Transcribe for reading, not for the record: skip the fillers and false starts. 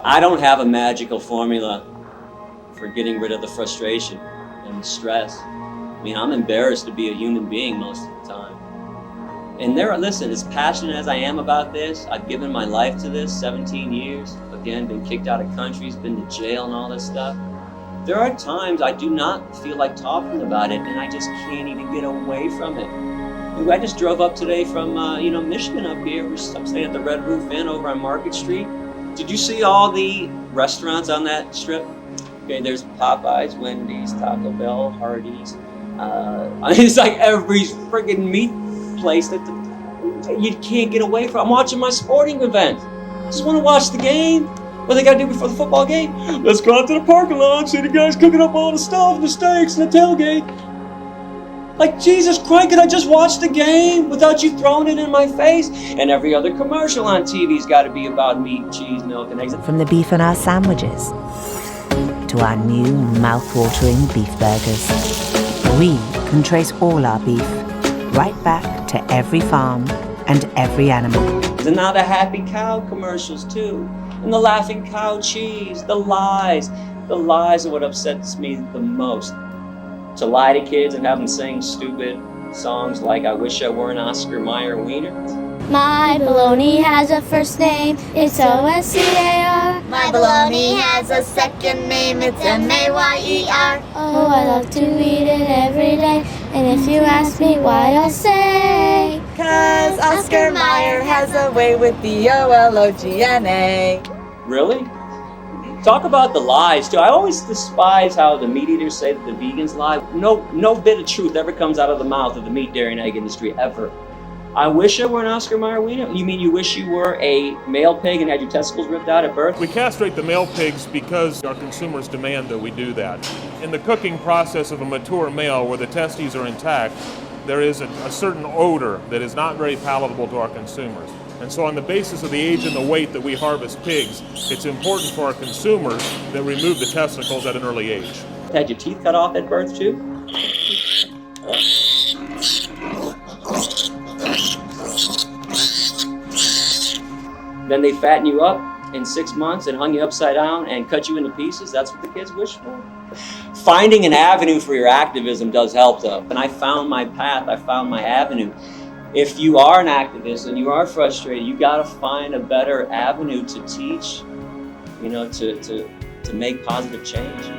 I don't have a magical formula for getting rid of the frustration and the stress. I mean, I'm embarrassed to be a human being most of the time. And listen, as passionate as I am about this, I've given my life to this, 17 years. Again, been kicked out of countries, been to jail and all this stuff. There are times I do not feel like talking about it, and I just can't even get away from it. I just drove up today from Michigan up here. I'm staying at the Red Roof Inn over on Market Street. Did you see all the restaurants on that strip? Okay, there's Popeyes, Wendy's, Taco Bell, Hardee's. It's like every friggin' meat place that you can't get away from. I'm watching my sporting event. Just want to watch the game. What they got to do before the football game? Let's go out to the parking lot, see the guys cooking up all the stuff, the steaks, and the tailgate. Like, Jesus Christ, could I just watch the game without you throwing it in my face? And every other commercial on TV's got to be about meat, cheese, milk, and eggs. From the beef in our sandwiches to our new mouth-watering beef burgers, we can trace all our beef right back to every farm and every animal. And now the happy cow commercials too, and the laughing cow cheese, the lies are what upsets me the most. To lie to kids and have them sing stupid songs like I Wish I Were an Oscar Mayer Wiener. My baloney has a first name, it's O-S-C-A-R. My baloney has a second name, it's M-A-Y-E-R. Oh, I love to eat it every day, and if you ask me why, I'll say, 'Cause Oscar Mayer has a way with the O-L-O-G-N-A. Really? Talk about the lies too. I always despise how the meat eaters say that the vegans lie. No bit of truth ever comes out of the mouth of the meat, dairy, and egg industry, ever. I wish I were an Oscar Mayer wiener. You mean you wish you were a male pig and had your testicles ripped out at birth? We castrate the male pigs because our consumers demand that we do that. In the cooking process of a mature male where the testes are intact, there is a certain odor that is not very palatable to our consumers. And so on the basis of the age and the weight that we harvest pigs, it's important for our consumers that remove the testicles at an early age. Had your teeth cut off at birth too? Then they fatten you up in 6 months and hung you upside down and cut you into pieces. That's what the kids wish for. Finding an avenue for your activism does help though. And I found my path, I found my avenue. If you are an activist and you are frustrated, you gotta find a better avenue to teach, to make positive change.